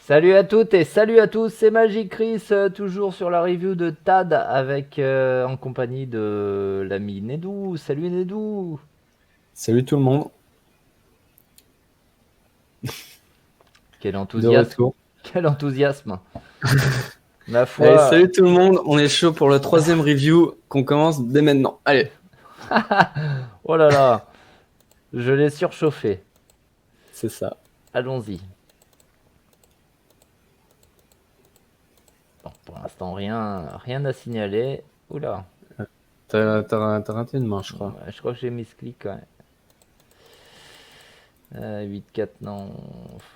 Salut à toutes et salut à tous, c'est Magic Chris, toujours sur la review de TAD avec en compagnie de l'ami Nedou. Salut Nedou. Salut tout le monde, Quel de enthousiasme, retour. quel enthousiasme. Ma Allez, foi, salut tout le monde, on est chaud pour le troisième review qu'on commence dès maintenant. Allez, oh là là, je l'ai surchauffé. c'est ça. Allons-y. Bon, pour l'instant rien à signaler. Oula, T'as raté une main, je crois. je crois que j'ai mis ce clic quand même. 8-4 non,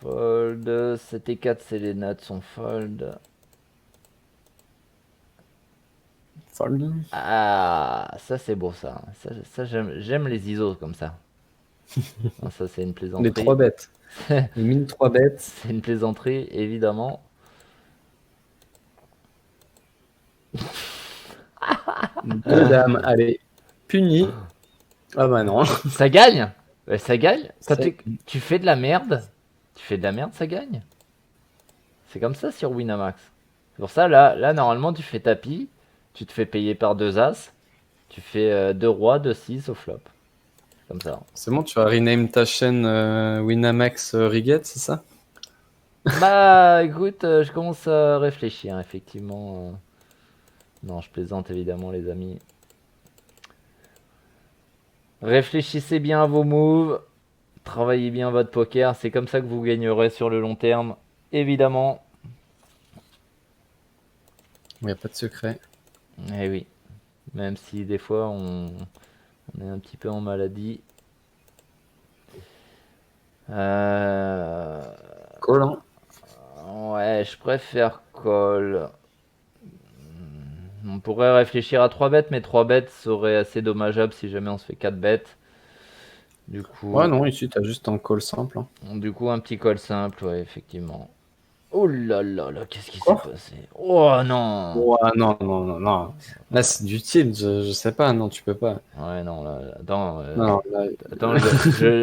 fold. 7 et 4 c'est les notes sont fold. Fold. Ah, ça c'est beau ça. Ça, j'aime les ISO comme ça. Non, ça c'est une Les plaisanterie. 3 bêtes. Les mine 3 bêtes. C'est une plaisanterie, évidemment. Deux dames, allez. Puni. Ah bah non. Ça gagne. Ouais, ça gagne. Quand C'est- tu fais de la merde, ça gagne. C'est comme ça sur Winamax. C'est pour ça, là normalement, tu fais tapis, tu te fais payer par deux as, tu fais deux rois, deux 6 au flop. Comme ça. C'est bon, tu vas rename ta chaîne Winamax Riget, c'est ça? Bah écoute, je commence à réfléchir, effectivement. Non, je plaisante évidemment, les amis. Réfléchissez bien à vos moves, travaillez bien votre poker, c'est comme ça que vous gagnerez sur le long terme, évidemment. Il n'y a pas de secret. Eh oui, même si des fois on est un petit peu en maladie. Euh, Cool, hein? Ouais, je préfère call. On pourrait réfléchir à 3 bêtes, mais 3 bêtes serait assez dommageable si jamais on se fait 4 bêtes. Du Ouais, coup, non, ici t'as juste un call simple, hein. un petit call simple, ouais, effectivement. Oh là là là, qu'est-ce qui s'est Quoi? passé? Oh non! Ouais, non, non, non, non. Là, c'est du tilt, je sais pas, non, tu peux pas. Ouais, non, là, attends, Non, là, attends,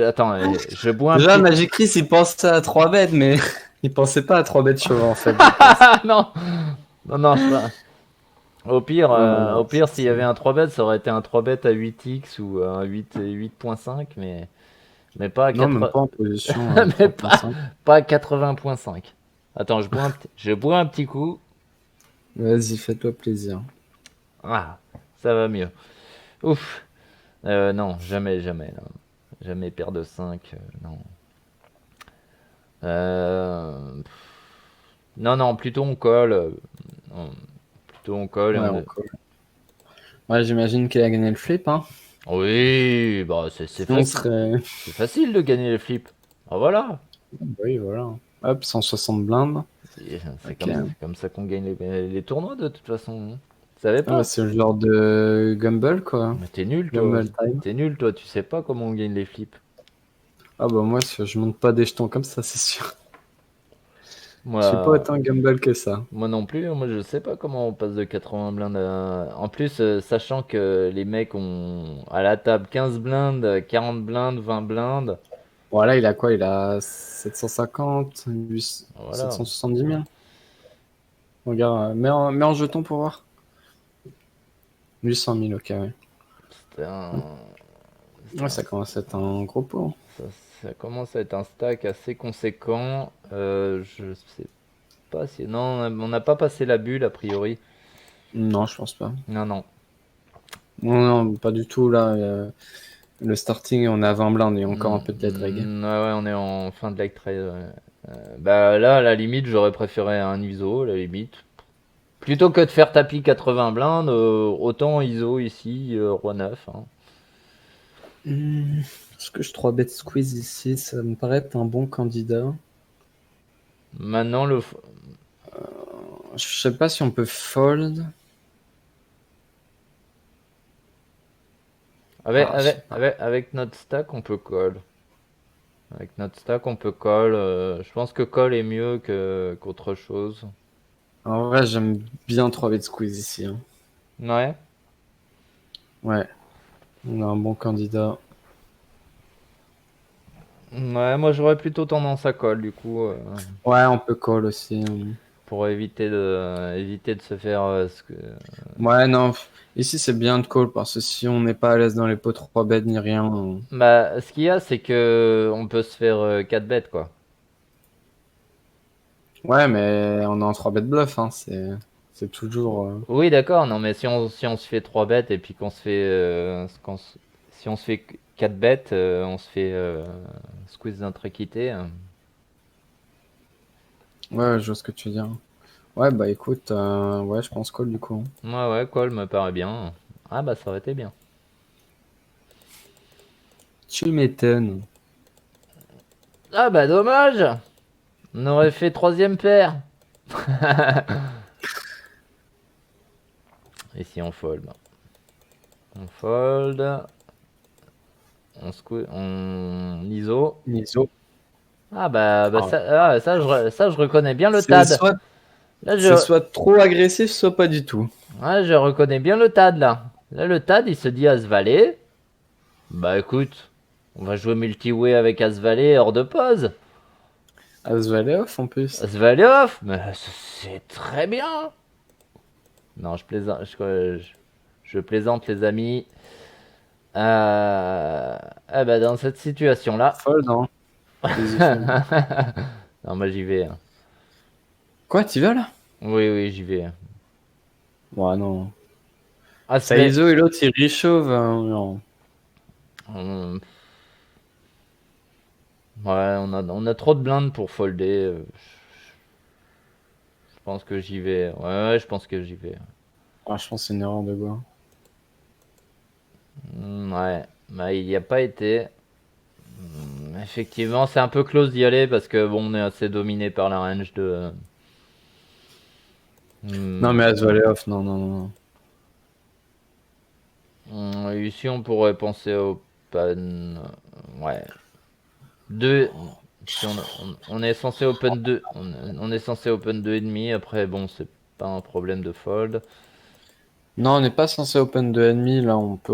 attends, je bois un déjà, petit. Magic Chris, il pensait à 3 bêtes, mais il pensait pas à 3 bêtes chevaux, en fait, je pense. Ah non, non, non, je pas. Non, non, Au non. pire, s'il y avait un 3 bet, ça aurait été un 3 bet à 8x ou un 8.5, mais pas à Non, même 4, pas en position mais 3.5. pas à 80.5. Attends, je bois un petit coup. Vas-y, fais-toi plaisir. Ah, ça va mieux. Ouf. Non, jamais, non. Jamais paire de 5, non. Pff, non, non, plutôt on colle. Non, plutôt on colle et Ouais, on. encore. Ouais, j'imagine qu'il a gagné le flip, hein. Oui, bah c'est Sinon, on facile. serait. C'est facile de gagner les flips. Ah voilà. Oui, voilà. Hop, 160 blindes. C'est Ok. comme ça qu'on gagne les tournois de toute façon. Tu savais Ah, bah, pas? c'est le genre de Gumball, quoi. Mais t'es nul toi. Gumball time. T'es nul toi, tu sais pas comment on gagne les flips. Ah, bah, moi, je monte pas des jetons comme ça, c'est sûr. Je suis pas Moi, autant Gumball que ça. moi non plus, moi je sais pas comment on passe de 80 blindes à. En plus, sachant que les mecs ont à la table 15 blindes, 40 blindes, 20 blindes. Voilà, il a quoi? Il a 750, 800, Voilà. 770 000. Regarde, mets en jeton pour voir. 800 000, ok, ouais. C'était un. c'était Ouais, un- ça commence à être un gros pot. ça, ça commence à être un stack assez conséquent. Je sais pas si. Non, on n'a pas passé la bulle a priori. Non, je pense pas. Non, non. Non, non, pas du tout. Là, le starting, on est à 20 blindes et encore un peu de dead reg. Ouais, ouais, on est en fin de leg trade. Ouais. Bah là, à la limite, j'aurais préféré un ISO, à la limite. Plutôt que de faire tapis 80 blindes, autant ISO ici, roi 9. Hein. Est-ce que je 3 bet squeeze ici? Ça me paraît être un bon candidat. Maintenant, Je sais pas si on peut fold. avec, Ah, je sais avec, pas. avec, avec notre stack, on peut call. Avec notre stack, on peut call. Je pense que call est mieux qu'autre chose. En vrai, j'aime bien 3 bet squeeze ici, hein. Ouais. Ouais, on a un bon candidat. Ouais, moi j'aurais plutôt tendance à call du coup, Ouais, on peut call aussi. pour éviter de se faire Ouais, non. Ici, c'est bien de call parce que si on n'est pas à l'aise dans les pots 3 bêtes ni rien. Bah, ce qu'il y a, c'est que on peut se faire 4 bêtes quoi. Ouais, mais on est en 3 bêtes bluff, hein. C'est toujours. Oui, d'accord, non, mais si on se fait 3 bêtes et puis qu'on se fait. Si on se fait 4 bêtes, on se fait squeeze notre équité. Ouais, je vois ce que tu veux dire. Ouais, bah écoute, ouais, je pense call du coup. Ouais, ouais, call me paraît bien. Ah, bah, ça aurait été bien. Tu m'étonnes. Ah, bah, dommage! On aurait fait troisième paire. Et si on fold? On fold. On ISO. Miso. Ah, bah Ah, ça, je reconnais bien le C'est TAD. soit, Là, c'est soit trop agressif, soit pas du tout. ouais, je reconnais bien le TAD, là. Là, le TAD, il se dit As-Valet. Bah, écoute, on va jouer multi-way avec As-Valet hors de pause. As valet off en plus. As-Valet off. Mais c'est très bien. Non, je plaisante. Je plaisante, les amis. Ah bah, dans cette situation-là. Fold, hein. Easy fold. Non, moi, j'y vais, hein. Quoi, t'y vas là? Oui, oui, j'y vais. Ouais, non. As Ça mais ISO et l'autre il réchauffe. Non. on- ouais, on a trop de blindes pour folder. Je pense que j'y vais. Ouais, ouais, je pense que j'y vais. Ah, je pense que c'est une erreur de go. Ouais, bah, il n'y a pas été. Effectivement, c'est un peu close d'y aller parce que bon, on est assez dominé par la range de. Non, Hmm, mais As valet off, non, non, non. ici, on pourrait penser au open. Ouais. 2. Si on est censé open 2. On est censé open 2 et demi. Après, bon, c'est pas un problème de fold. Non, on n'est pas censé open 2,5 là, on peut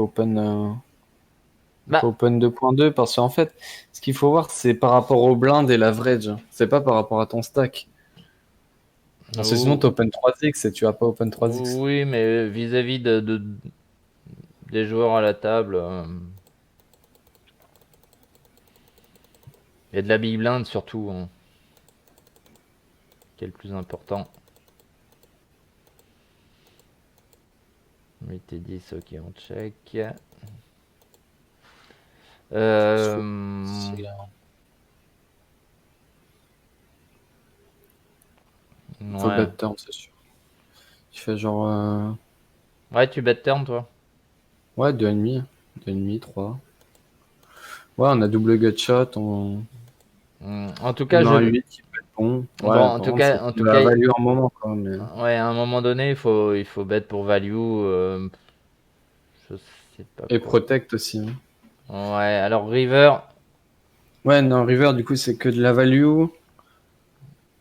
Bah, open 2.2 parce qu'en fait, ce qu'il faut voir, c'est par rapport au blind et l'average. C'est pas par rapport à ton stack. Parce que sinon, ou- tu open 3x et tu vas pas open 3x. oui, mais vis-à-vis des joueurs à la table, et de la big blind surtout, hein, qui est le plus important. 8 et 10, ok, on check. Euh, Faut ouais. bet turn, c'est sûr. Tu fais genre, Ouais, tu bet turn, toi. ouais, 2,5. 2,5, 3. Ouais, on a double gutshot, En tout cas, on a un 8 qui peut être bon. bon, Ouais, par contre, faut en qu'il tout la cas, value un moment, quoi. Mais... ouais, à un moment donné, il faut bet pour value. Je sais pas Et quoi. protect aussi, hein. Ouais, alors River. Ouais, non, river, du coup, c'est que de la value.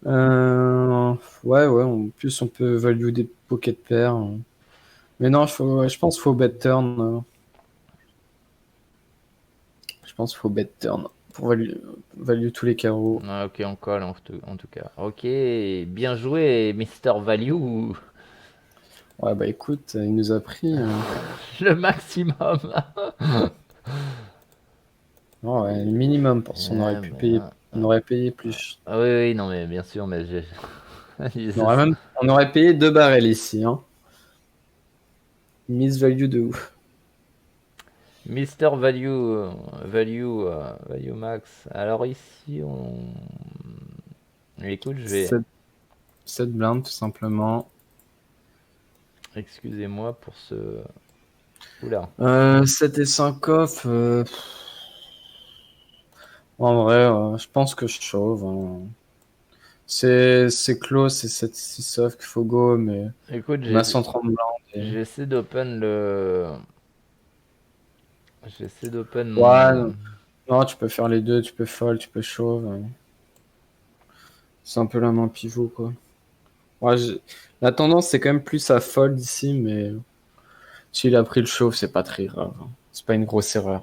Euh, ouais, en plus, on peut value des pocket pairs. Mais non, ouais, je pense qu'il faut bet turn. Je pense qu'il faut bet turn pour value tous les carreaux. Ah, ok, on colle en tout cas. Ok, bien joué, Mister Value. Ouais, bah écoute, il nous a pris. Le maximum. Ouais, le minimum pour ça, on aurait Ouais, pu mais, payer. On aurait payé plus. ah oui, oui, non, mais bien sûr, mais On aurait payé 2 barrels ici, hein. Miss value de ouf. Mister Value Max. Alors ici, écoute, je vais. 7 blindes, tout simplement. Excusez-moi pour ce. Oula. 7 et 5 off. En vrai, je pense que je chauffe, hein. C'est close, c'est 7-6 off qu'il faut go, mais Écoute, on a 130 blindes. j'essaie d'open le. J'essaie d'open Ouais, mon. non, tu peux faire les deux, tu peux fold, tu peux shove. C'est un peu la main pivot, quoi. Ouais, la tendance, c'est quand même plus à fold ici, mais s'il a pris le shove, c'est pas très grave, hein. C'est pas une grosse erreur.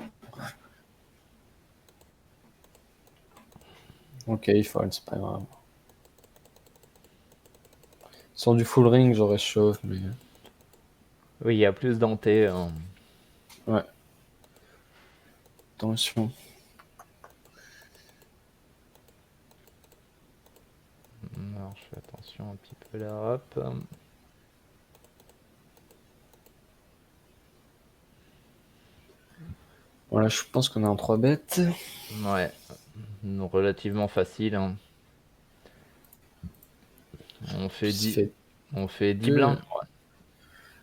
Ok, il faut, c'est pas grave. Sur du full ring, j'aurais chauffe, mais. Oui, il y a plus denté. Ouais, attention. Alors, je fais attention un petit peu là, hop. Voilà, je pense qu'on est en 3 bêtes. Ouais, relativement facile, hein. On fait Ça 10, fait on fait 10 2. blindes.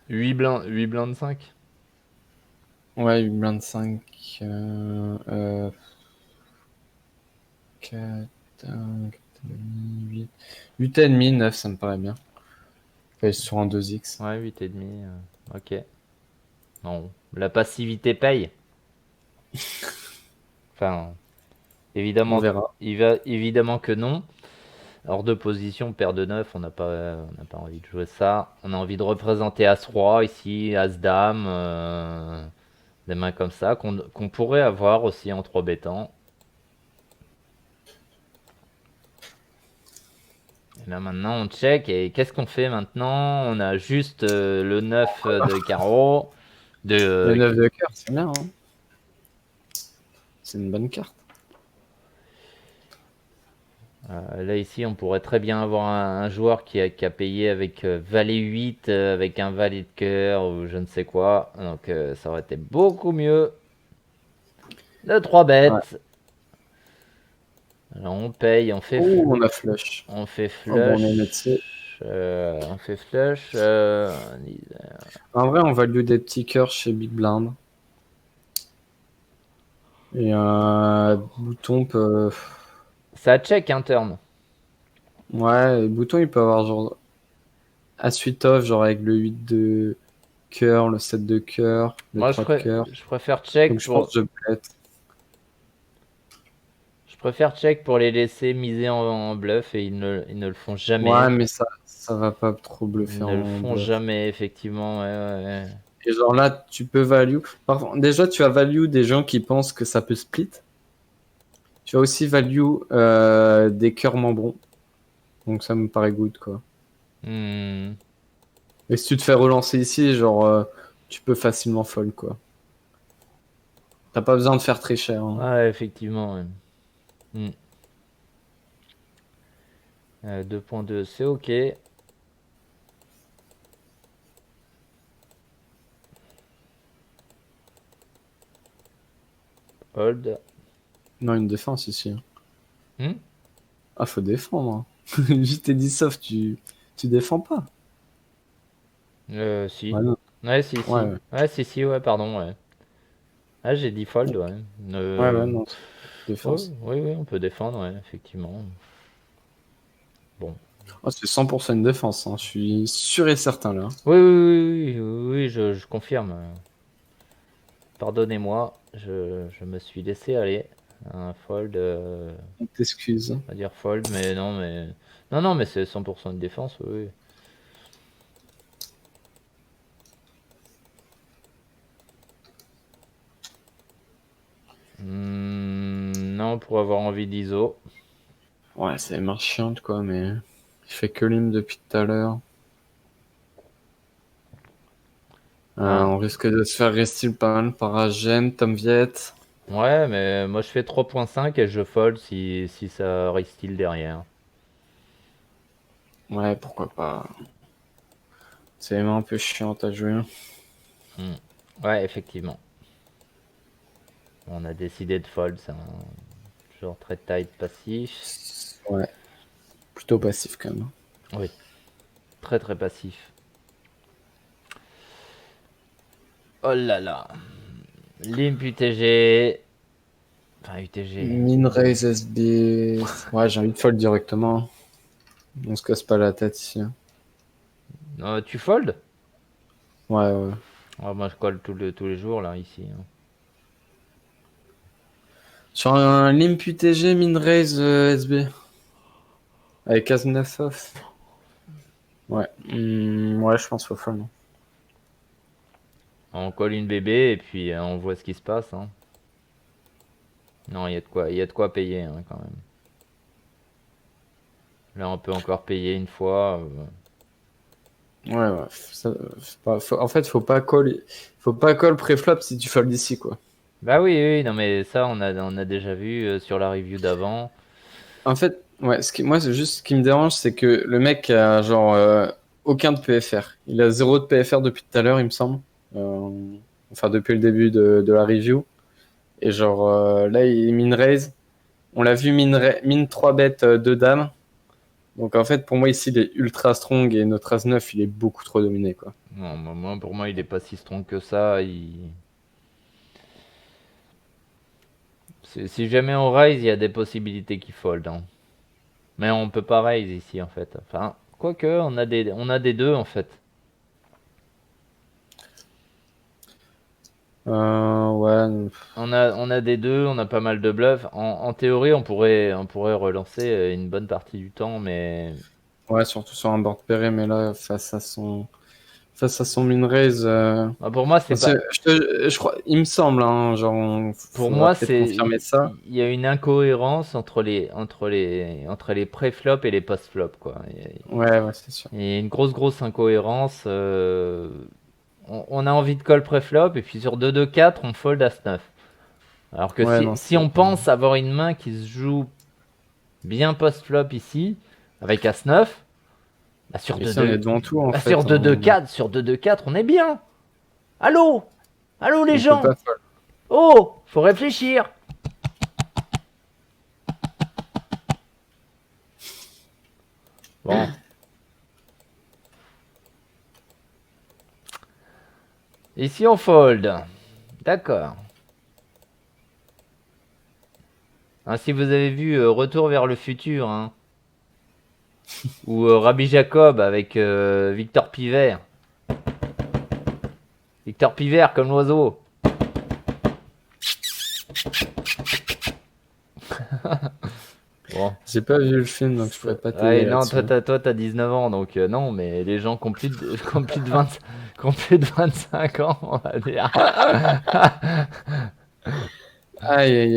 8 blindes 5. Ouais, 8 blindes 5. 4, 8. 8 et demi, 9, ça me paraît bien. Enfin, sur un 2x. Ouais, 8 et demi. Ok. Non, la passivité paye. Enfin, On évidemment, verra. évidemment que non. Hors de position, paire de 9, on n'a pas envie de jouer ça. On a envie de représenter As-Roi ici, As-Dame, des mains comme ça, qu'on pourrait avoir aussi en 3 bêtant. Et là maintenant on check, et qu'est-ce qu'on fait maintenant? On a juste le 9 de carreau, Le de, 9 de cœur, c'est bien, hein. C'est une bonne carte. là ici on pourrait très bien avoir un joueur qui a payé avec valet 8, avec un valet de cœur ou je ne sais quoi. Donc ça aurait été beaucoup mieux. De 3 Ouais. bêtes. Alors on paye, Oh, on a flush. on fait Oh, bon, on est métier. flush. On fait flush. En vrai, on value des petits cœurs chez Big Blind. Et un bouton peut. Ça check un turn. Ouais, le bouton il peut avoir genre un suite off, genre avec le 8 de cœur, le 7 de cœur, le Moi 3 de cœur. je préfère Donc check je pense pour. que je pète. Je préfère check pour les laisser miser en bluff et ils ne le font Ouais, jamais. mais ça va pas trop Ils bluffer ne le en font bluff. jamais, effectivement. Ouais, ouais, ouais. Et genre là, tu peux value. Déjà, tu as value des gens qui pensent que ça peut split. Tu as aussi value des cœurs membrons. Donc ça me paraît good, quoi. Hmm. Et si tu te fais relancer ici, genre, tu peux facilement fold, quoi. T'as pas besoin de faire très cher, hein. Ouais, effectivement. Ouais. Hmm. 2.2, c'est ok. Hold. Non, une défense ici, hein. Hmm. Ah, faut défendre, hein. Je t'ai dit soft, tu défends pas. Si. Ouais, non. Ouais, si, Ouais, si. ouais, Ouais, si, si, ouais, pardon, ouais. Ah, j'ai dit fold, ouais. ouais, non, Ouais, défense. oui, oui, on peut défendre, ouais, effectivement. Bon. Oh, c'est 100% une défense, hein. Je suis sûr et certain, là. Oui, oui, oui, oui, oui, oui, je confirme. Pardonnez-moi, je me suis laissé aller. Un fold, On t'excuse. on va dire fold, mais non, mais. Non, non, mais c'est 100% de défense, oui, oui. Non, pour avoir envie d'ISO. Ouais, c'est marche chiante, quoi, mais je fais que l'hymne depuis tout à l'heure. Hein. On risque de se faire rester pas mal par Agen, Tom Viet. Ouais, mais moi je fais 3.5 et je fold si ça restyle derrière. Ouais, pourquoi pas. C'est vraiment un peu chiant à jouer. Hmm. Ouais, effectivement. On a décidé de fold, c'est un genre très tight passif. Ouais, plutôt passif quand même. Oui, très très passif. Oh là là. Limp UTG. Enfin, UTG. Minraise SB. Ouais, j'ai envie de fold directement. On se casse pas la tête ici, hein. Tu fold? Ouais, ouais. Ah, moi je colle tous les jours là, ici, hein. Sur un Limp UTG Minraise SB. Avec As-9 off. Ouais. Ouais, je pense qu'il faut fold, hein. On colle une bébé et puis on voit ce qui se passe, hein. Non, il y a de quoi payer, hein, quand même. Là, on peut encore payer une fois. Ouais, en fait, faut pas call préflop si tu fold ici, quoi. Bah oui, oui, non mais ça, on a déjà vu sur la review d'avant. En fait, ouais, moi, c'est juste ce qui me dérange, c'est que le mec a genre aucun de PFR. Il a zéro de PFR depuis tout à l'heure, il me semble. Enfin, depuis le début de la review. Et genre, là, il min raise. On l'a vu min 3 bêtes 2 dames. Donc en fait, pour moi, ici, il est ultra strong et notre As-9, il est beaucoup trop dominé, quoi. Non, pour moi, il est pas si strong que ça. Si jamais on raise, il y a des possibilités qu'il fold, hein. Mais on peut pas raise ici, en fait. Enfin, quoique, on a des deux, en fait. Ouais, On a des deux, on a pas mal de bluffs. En théorie, on pourrait relancer une bonne partie du temps, mais ouais, surtout sur un board pairé, mais là, face à son min raise, bah, pour moi, c'est parce que pas. je crois, il me semble, hein, genre, Pour faudra moi, peut-être confirmer ça. il y a une incohérence entre les pré-flop et les post-flop, quoi. Ouais, ouais, c'est sûr. Il y a une grosse incohérence. On a envie de call pré-flop et puis sur 2-2-4, on fold As-9. Alors que Ouais, non, si c'est. on pense avoir une main qui se joue bien post-flop ici, avec As-9, bah sur Ici, on est 2-2, devant tout, en bah fait. sur 2-2-4, on est bien. Allô? Allô les On peut gens? pas fold. Oh, faut réfléchir. Bon, ici on fold. D'accord. Hein, si vous avez vu Retour vers le futur, hein, ou Rabbi Jacob avec Victor Pivert. Victor Pivert comme l'oiseau. Bon. J'ai pas vu le film, donc je pourrais pas Ouais, t'aider non, là-dessus. toi, t'as 19 ans, donc non, mais les gens qui ont plus de, qui ont plus de 20 qui ont plus de 25 ans, on va dire, Aïe, aïe, aïe, aïe,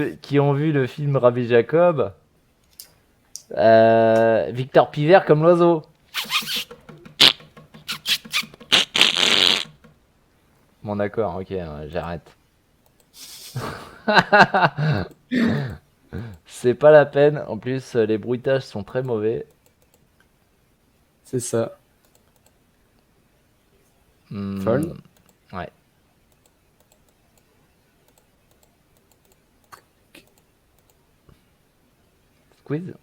aïe. qui ont vu le film Rabbi Jacob, Victor Pivert comme l'oiseau. Bon, d'accord, ok, j'arrête. C'est pas la peine, en plus, les bruitages sont très mauvais. C'est ça. Hmm, Fold. ouais. Squeeze.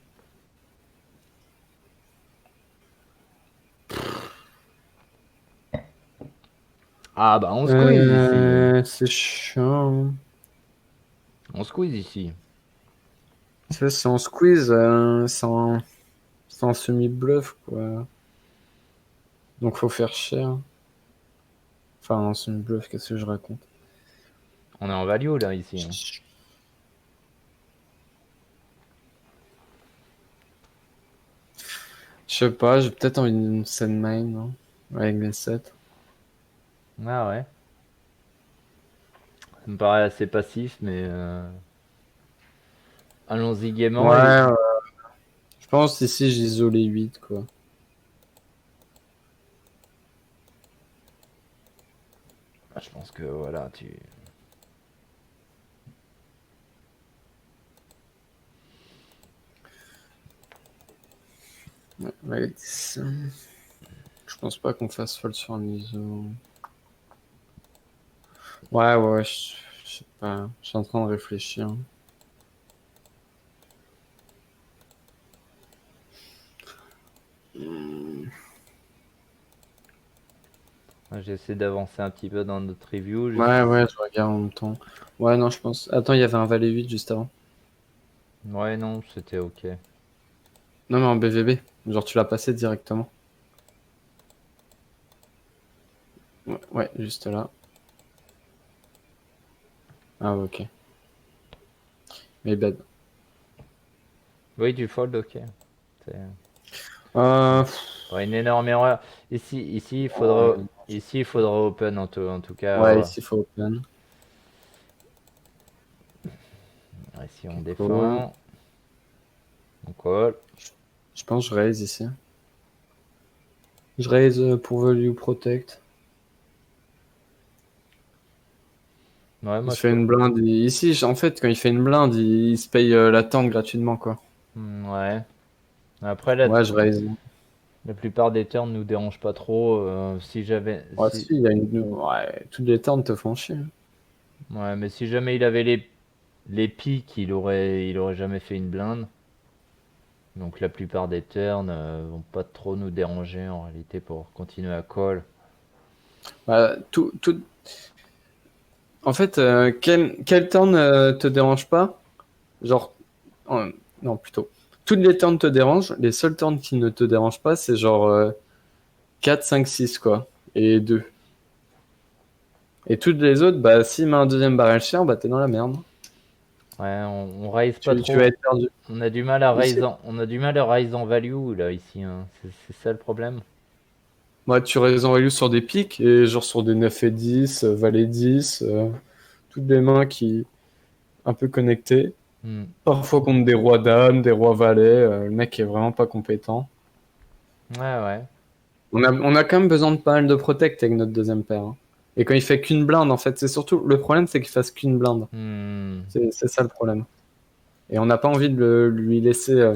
Ah bah on squeeze ici. C'est chiant. On squeeze ici. Ça, c'est en squeeze, c'est en semi-bluff, quoi. Donc, faut faire cher. Enfin, en semi-bluff, qu'est-ce que je raconte? On est en value là ici, hein. Je sais pas, j'ai peut-être envie d'une scène main, non? Avec des 7. Ah ouais. Ça me paraît assez passif, mais allons-y gaiement. Et... Ouais, ouais. Je pense ici, j'isole les 8, quoi. Ah, je pense que voilà, tu. Ouais, avec 10. Je pense pas qu'on fasse fold sur un ISO. Ouais, ouais, je sais pas. Je suis en train de réfléchir. J'essaie d'avancer un petit peu dans notre review. Ouais, ouais, je regarde en même temps. Ouais, non, je pense. Attends, il y avait un valet 8 juste avant. Ouais, non, c'était ok. Non, mais en BVB. Genre, tu l'as passé directement. Ouais, ouais, juste là. Ah, ok. Mais bad. Oui, du fold, ok. C'est Euh, pas une énorme erreur. ouais, Ici, il faudra open en tout cas. ouais, ici, il faut open. Ouais, si on Ok, cool. défend, on call. Je pense que je raise ici. Je raise pour value protect. Ouais, Il moi se je fait peux. une blinde. Ici, en fait, quand il fait une blinde, il se paye la tente gratuitement, quoi. Ouais. Après, Ouais, je raise. la plupart des turns nous dérangent pas trop. Si j'avais. Ouais, Si... si, il y a une. Ouais, toutes les tentes te font chier. Ouais, mais si jamais il avait les pics, il aurait jamais fait une blinde. Donc la plupart des turns vont pas trop nous déranger en réalité pour continuer à call. Bah, En fait, quel turn te dérange pas? Genre, non, plutôt. Toutes les turns te dérangent. Les seuls turns qui ne te dérangent pas, c'est genre 4, 5, 6, quoi. Et 2. Et toutes les autres, bah, s'il met un deuxième barrel share, bah, t'es dans la merde. Ouais, on raise pas Tu vas trop. être perdu. On a du mal à Ici, raise on a du mal à raise en value là ici, hein. C'est ça le problème. moi, tu raises en value sur des pics, et genre sur des 9 et 10, valet 10, toutes les mains qui un peu connectées. Hmm. Parfois contre des rois dames, des rois valets, le mec est vraiment pas compétent. Ouais, ouais. On a quand même besoin de pas mal de protect avec notre deuxième paire, hein. Et quand il fait qu'une blinde, en fait, c'est surtout le problème, c'est qu'il fasse qu'une blinde. Hmm. C'est ça le problème. Et on n'a pas envie de lui laisser,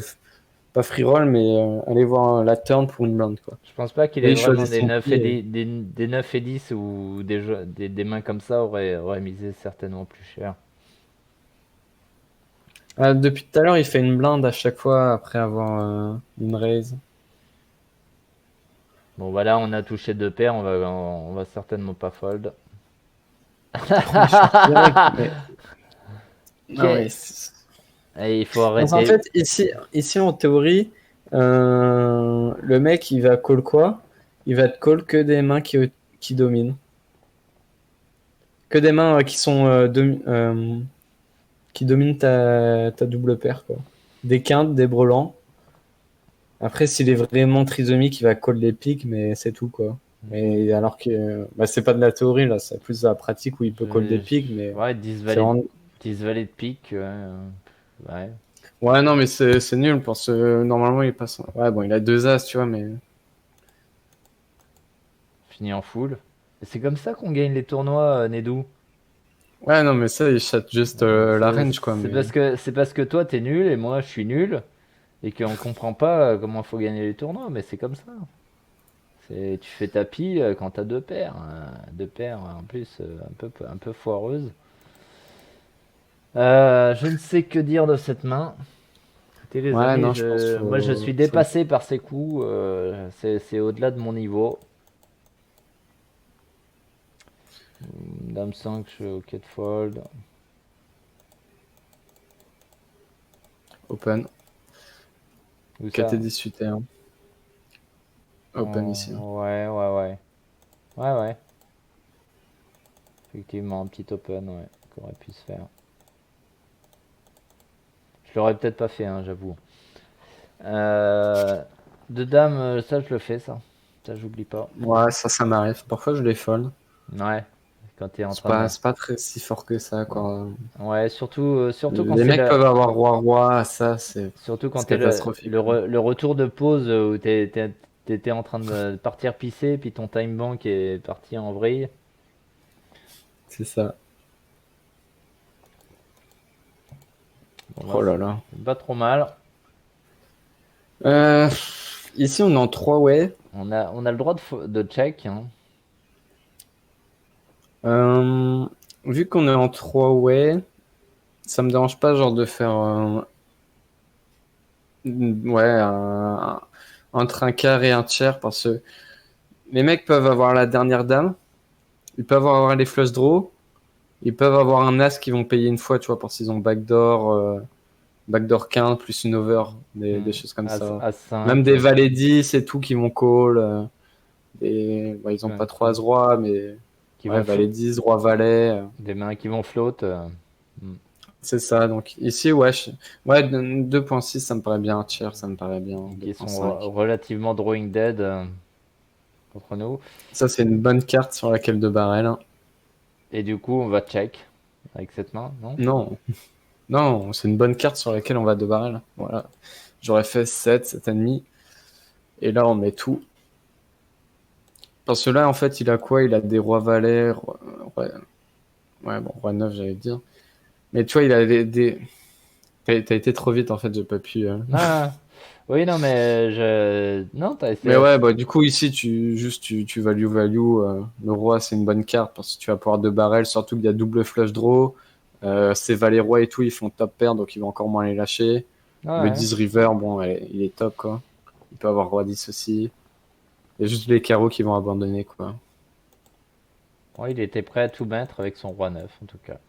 pas free roll, mais aller voir la turn pour une blinde, quoi. Je pense pas qu'il Et ait il vraiment choisit des son 9 et pied. 10, des 9 et 10 ou des mains comme ça auraient misé certainement plus cher. Depuis tout à l'heure, il fait une blinde à chaque fois après avoir une raise. Bon voilà, on a touché deux paires, on va certainement pas fold. Oh, mais je suis direct. Mais... Non, mais Ok. Et il faut donc en arrêter. fait, ici en théorie, le mec, il va call quoi? Il va te call que des mains qui dominent. Que des mains qui sont qui dominent ta double paire, quoi. Des quintes, des brelans. Après, s'il est vraiment trisomique, il va call les piques, mais c'est tout, quoi. Et alors que bah, c'est pas de la théorie, là, c'est plus de la pratique où il peut call des piques, mais Ouais, c'est vraiment... 10 valets de pique. Ouais. Ouais, non, mais c'est nul parce que normalement, il passe. Ouais, bon, il a deux as, tu vois, mais. Fini en full. Et c'est comme ça qu'on gagne les tournois, Nedou. Ouais, non, mais ça, il chatte juste la range, quoi. Mais C'est parce que toi t'es nul et moi je suis nul et qu'on comprend pas comment faut gagner les tournois, mais c'est comme ça. Tu fais tapis quand t'as deux paires, hein. Deux paires en plus un peu foireuses. Je ne sais que dire de cette main. Écoutez les ouais, amis, non, je pense qu'il moi je suis faut... dépassé par ces coups. C'est au-delà de mon niveau. Dame 5, je suis ok de fold. Open. Où ça? KT18 hein. Open ici, hein. Ouais, ouais, ouais. Ouais, ouais. Effectivement, un petit open, ouais, qu'on aurait pu se faire. Je l'aurais peut-être pas fait, hein, j'avoue. Euh, de dame, ça je le fais, ça. Ça, j'oublie pas. Ouais, ça m'arrive. Parfois, je les fold. Ouais, quand t'es en C'est train de. pas très si fort que ça, quoi. Ouais, surtout quand Les c'est mecs peuvent avoir roi-roi, ça, surtout quand c'est t'es catastrophique. le retour de pause où t'étais en train de partir pisser, puis ton time bank est parti en vrille. C'est ça. Bon, bah, Oh là c'est là. pas trop mal. Euh, Ici, on est en 3 way. On a le droit de check, hein. Euh, Vu qu'on est en 3 way, ça me dérange pas, genre, de faire ouais, entre un quart et un tiers, parce que les mecs peuvent avoir la dernière dame, ils peuvent avoir les flush draw, ils peuvent avoir un as qui vont payer une fois, tu vois, parce qu'ils ont backdoor 15 plus une over, des choses comme ça. As Même 5. des valets 10 et tout qui vont call. Ils ont Ouais, pas trois as rois, mais qui ouais, vont valet 10, roi valet. des mains qui vont float. C'est ça. Donc ici, ouais, ouais 2.6, ça me paraît bien. Un tiers, ça me paraît bien. Qui sont 2.5. relativement drawing dead contre nous. Ça, c'est une bonne carte sur laquelle de barrel. Et du coup, on va check avec cette main, non? Non, non, c'est une bonne carte sur laquelle on va de barrel. Voilà. J'aurais fait 7, 7,5. Et là, on met tout. Parce que là, en fait, il a quoi? Il a des rois valets. Ouais, bon, roi 9, j'allais dire. Mais tu vois, il a des... T'as été trop vite, en fait, j'ai pas pu... Ah, oui, non, mais non, t'as Mais essayé. ouais, bah du coup, ici, tu value. Le roi, c'est une bonne carte parce que tu vas pouvoir 2 barrels, surtout qu'il y a double flush draw. Ses valets rois et tout, ils font top pair, donc il va encore moins les lâcher. Le Ouais. 10 river, bon, il est top, quoi. Il peut avoir roi 10 aussi. Il y a juste les carreaux qui vont abandonner, quoi. Ouais, il était prêt à tout mettre avec son roi 9 en tout cas.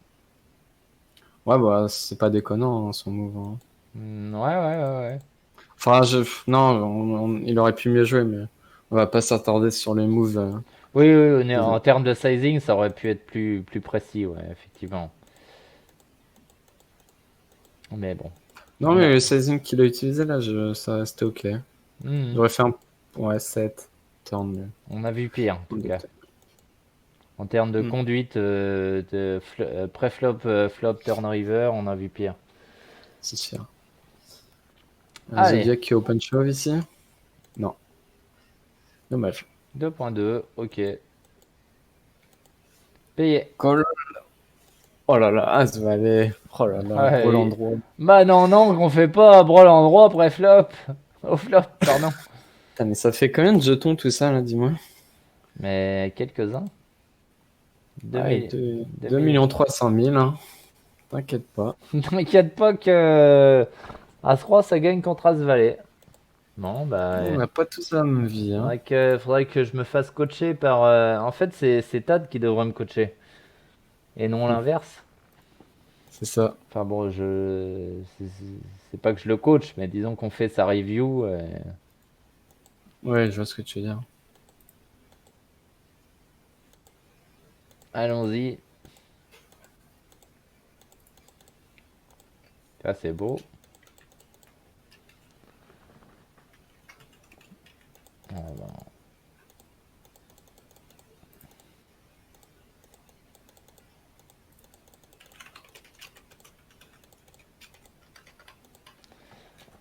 Ouais, bah, c'est pas déconnant, hein, son move, hein. Ouais, ouais, ouais, ouais. Enfin, non, il aurait pu mieux jouer, mais on va pas s'attarder sur les moves. Oui, oui, Des en autres. termes de sizing, ça aurait pu être plus précis, ouais, effectivement. Mais bon, Non, on mais a, le sizing qu'il a utilisé là, ça restait ok. Mhm. J'aurais fait un. Ouais, 7 turn, mais. On a vu pire en tout On cas. était- En termes de Hmm, conduite pré-flop, flop, turn river, on a vu pire. c'est sûr. Allez, Zodiac qui open shove ici? Non. Dommage. 2.2, ok. Payé. Call. Oh là là, As valet. Oh là là, gros Ouais, l'endroit. bah non, non, qu'on fait pas brawl endroit pré-flop. Au flop, pardon. Putain, mais ça fait combien de jetons tout ça là, dis-moi? Mais quelques-uns. Ouais, 2000, 2 2000. 300 000, hein. T'inquiète pas. T'inquiète pas que As-Roi ça gagne contre As-Valet. Bon, bah, On n'a pas tous la même vie, hein. faudrait que je me fasse coacher par. En fait, c'est Tad qui devrait me coacher et non Hmm, l'inverse. c'est ça. Enfin bon, c'est pas que je le coach, mais disons qu'on fait sa review. Ouais, je vois ce que tu veux dire. Allons-y. Ça c'est beau. Ah, bon.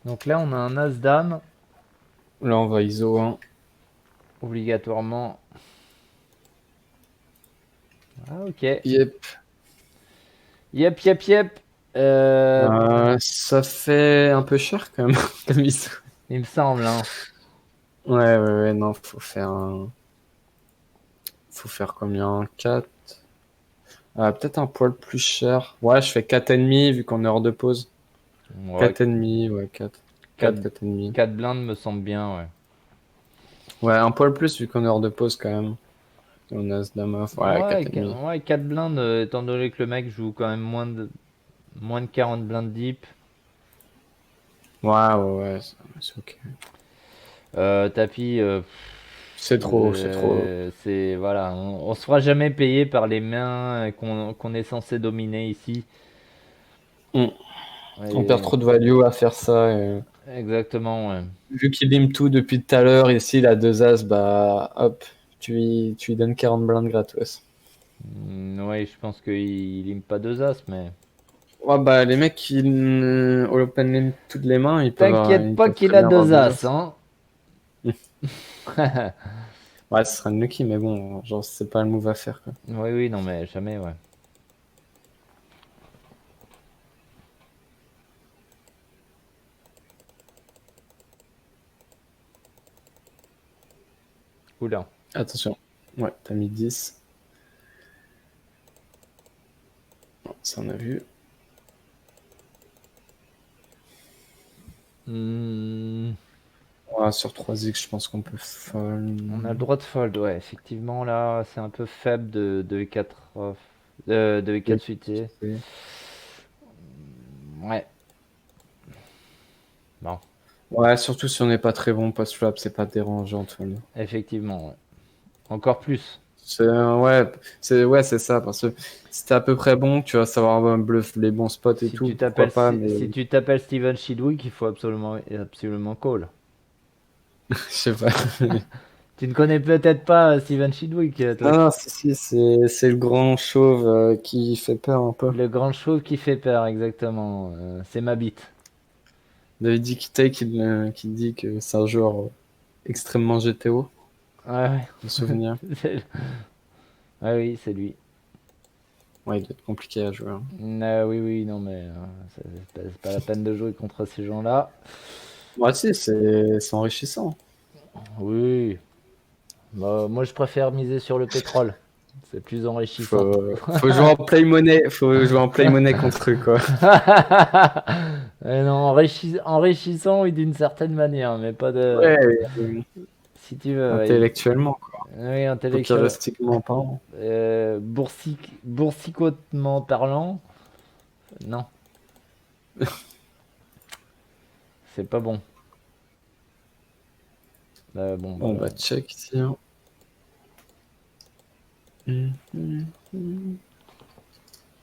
Donc là, on a un As-Dame, Là, on va ISO 1. obligatoirement. Ah, ok. Yep. Yep, yep, yep. Euh, Ça fait un peu cher quand même, comme ISO. il me semble, hein. Ouais, non, faut faire combien? 4. Peut-être un poil plus cher. Ouais, je fais 4,5 vu qu'on est hors de pause. Ouais, 4,5, ouais, 4. 4, 4, 4,5. 4 blindes me semble bien, ouais. Ouais, un poil plus vu qu'on est hors de pause quand même. On a ce dame off. Ouais, Ouais, 4,5. ouais, 4 blindes, étant donné que le mec joue quand même moins de 40 blindes deep. Ouais, c'est ok. Tapis, C'est trop, c'est trop. c'est voilà, on se fera jamais payer par les mains qu'on est censé dominer ici. On, on perd Ouais, trop de value à faire ça. exactement, ouais. Vu qu'il lime tout depuis tout à l'heure, ici, il a 2 as, bah hop, tu lui donnes 40 blindes gratos. Ouais, je pense qu'il aime pas deux as, mais Ouais, bah, les mecs qui au open lane toutes les mains, t'inquiète ils pas peuvent qu'il très a bien avoir deux deux as, as. hein. Ouais, ce serait Nucky, mais bon, genre, c'est pas le move à faire, quoi. Oui, oui, non, mais jamais, ouais. Oula. Attention. Ouais, t'as mis 10. Bon, ça, on a vu. Hmm, Ouais, sur 3x, je pense qu'on peut fold. on a le droit de fold, ouais. Effectivement, là, c'est un peu faible de E4 off, de E4 suité. Ouais, bon, Ouais, surtout si on n'est pas très bon post-flop, c'est pas dérangeant de fold. effectivement, ouais. Encore plus. C'est ça, parce que si t'es à peu près bon, tu vas savoir bluff les bons spots et tout, pourquoi pas, Si mais tu t'appelles Steven Chidwick, il faut absolument call. je sais pas. Tu ne connais peut-être pas Steven Chidwick, toi. Non, si, c'est le grand chauve qui fait peur un peu. Le grand chauve qui fait peur, exactement. C'est ma bite. David Dikité qui dit que c'est un joueur extrêmement GTO, Ouais, de souvenir. ouais. Ouais, oui, c'est lui. Ouais, il doit être compliqué à jouer, hein. Oui, oui, non, mais c'est pas la peine de jouer contre ces gens-là. Moi aussi, c'est enrichissant. Oui, bah, moi je préfère miser sur le pétrole. C'est plus enrichissant. Faut jouer en play money, faut jouer en play money contre eux, quoi. Non, enrichissant, oui, d'une certaine manière, mais pas de. Ouais, Si tu veux, ouais. intellectuellement, quoi. Oui, intellectuel. Pokéréstiquement parlant. Boursicotement parlant, non, c'est pas bon. Bon, On bah, va check ici, hein.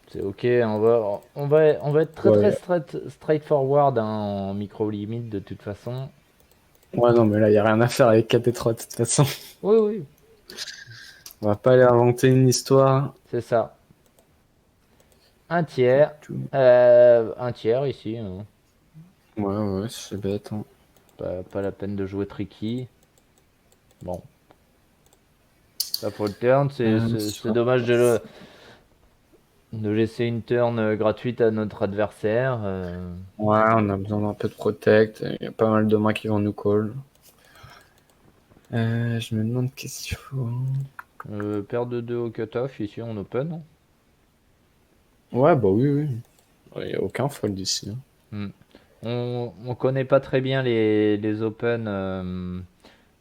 c'est ok, on va être très très Ouais. straightforward hein, en micro limite de toute façon. Ouais, non, mais là, il a rien à faire avec KT3 de toute façon. Oui, oui, On va pas aller inventer une histoire. c'est ça. Un Tout, tiers, tout. un tiers ici, hein. Ouais, ouais, c'est bête, hein. Pas la peine de jouer tricky. Bon, là pour le turn, c'est Sur- dommage de laisser une turn gratuite à notre adversaire. Ouais, on a besoin d'un peu de protect. Il y a pas mal de mains qui vont nous call. Je me demande qu'est-ce qu'il faut. Paire de 2 au cutoff ici en open. Ouais, bah oui, oui. Il n'y a aucun fold ici, hein. Hmm. On connaît pas très bien les open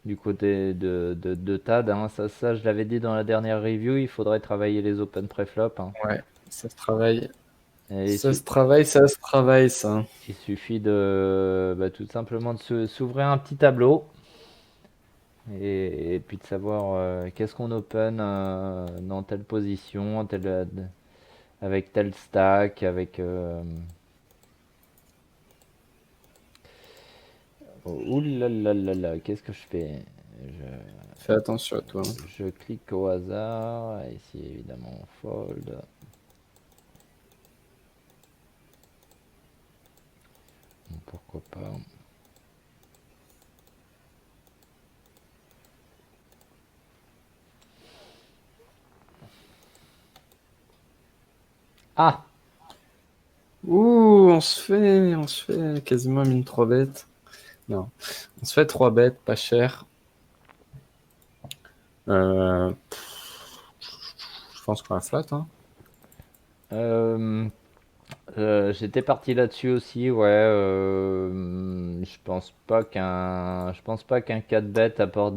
du côté de TAD, hein. Ça, je l'avais dit dans la dernière review, il faudrait travailler les open préflop, hein. Ouais, ça se travaille. Et Ça se travaille, ça. il suffit de tout simplement de s'ouvrir un petit tableau et puis de savoir qu'est-ce qu'on open dans telle position, avec tel stack, avec. Ouh là là là là, qu'est-ce que je fais? Fais attention à toi, hein. Je clique au hasard. Ici, évidemment, on fold. Bon, pourquoi pas. Ah! Ouh, on se fait quasiment mine 3 bêtes. Non, on se fait 3 bêtes, pas cher. Je pense qu'on va flat, hein. Euh, J'étais parti là-dessus aussi, ouais. Je pense pas qu'un 4 bet apporte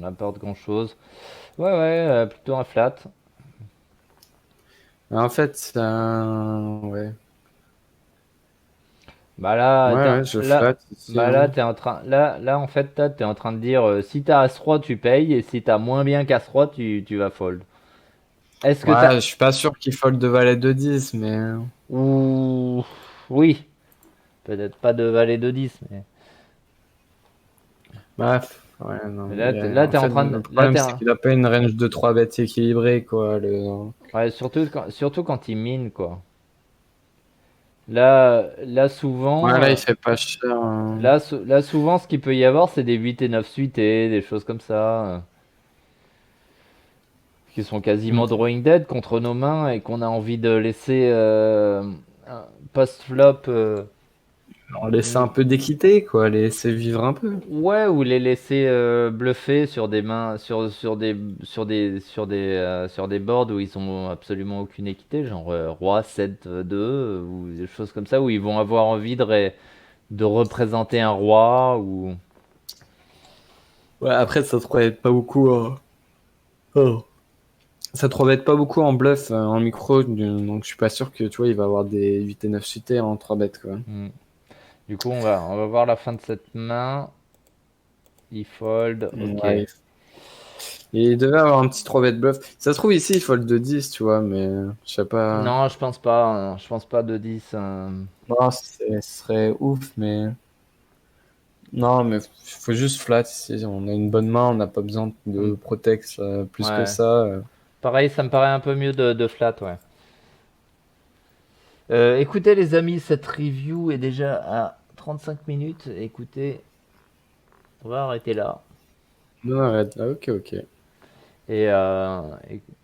apporte grand-chose. Ouais, ouais, plutôt un flat. En fait, ouais. Bah là, Ouais, ouais, je flat ici, bah là, hein. t'es en train, là, en fait, t'es en train de dire, si t'as As-3, tu payes, et si t'as moins bien qu'As-3, tu vas fold. Est-ce que Ouais, t'as, je suis pas sûr qu'il fold de valet de 10, mais. ou, oui, peut-être pas de valet de 10, Bref, ouais, non. mais En fait, le problème, c'est qu'il a pas une range de 3 bêtes équilibrée, quoi. ouais, surtout quand il mine, quoi. Là, Ouais, souvent, là, il fait pas cher, hein. là, souvent, ce qu'il peut y avoir, c'est des 8 et 9 suités, des choses comme ça, qui sont Hmm. quasiment drawing dead contre nos mains et qu'on a envie de laisser post-flop. On laisse un peu d'équité, quoi. Laisser vivre un peu. Ouais, ou les laisser bluffer sur des mains, sur des boards où ils ont absolument aucune équité, genre roi 7-2 ou des choses comme ça, où ils vont avoir envie de représenter un roi ou. Ouais, après, ça te être pas beaucoup, oh. Ça te rebête pas beaucoup en bluff, en micro, donc je suis pas sûr que tu vois, il va avoir des 8 et 9 suités en 3 bêtes, quoi. Hmm. Du coup, on va voir la fin de cette main. Il fold, ok. Ouais. Il devait avoir un petit 3 bêtes bluff. Ça se trouve ici, il fold de 10, tu vois, mais je sais pas. Non, je pense pas, hein. Je pense pas de 10. Non, ce serait ouf, mais. Non, mais faut juste flat ici. On a une bonne main, on n'a pas besoin Hmm. de protect plus que Ouais. ça. Pareil, ça me paraît un peu mieux de flat, ouais. Écoutez les amis, cette review est déjà à 35 minutes. Écoutez, on va arrêter là. Non, arrête. Ah, ok, ok. Et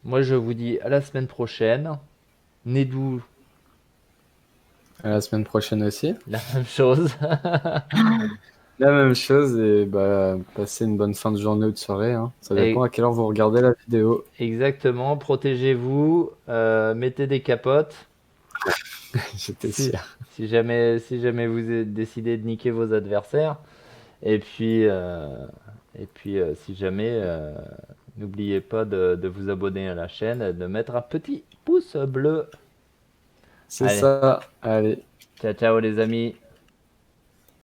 moi je vous dis à la semaine prochaine. Nedou, À la semaine prochaine aussi. la même chose. La même chose et bah, passez une bonne fin de journée ou de soirée, hein. Ça dépend Et à quelle heure vous regardez la vidéo. exactement, protégez-vous, mettez des capotes. J'étais Si, sûr. si jamais vous décidez de niquer vos adversaires. Et puis, si jamais, n'oubliez pas de vous abonner à la chaîne, de mettre un petit pouce bleu. C'est Allez, ça. Allez. ciao ciao les amis.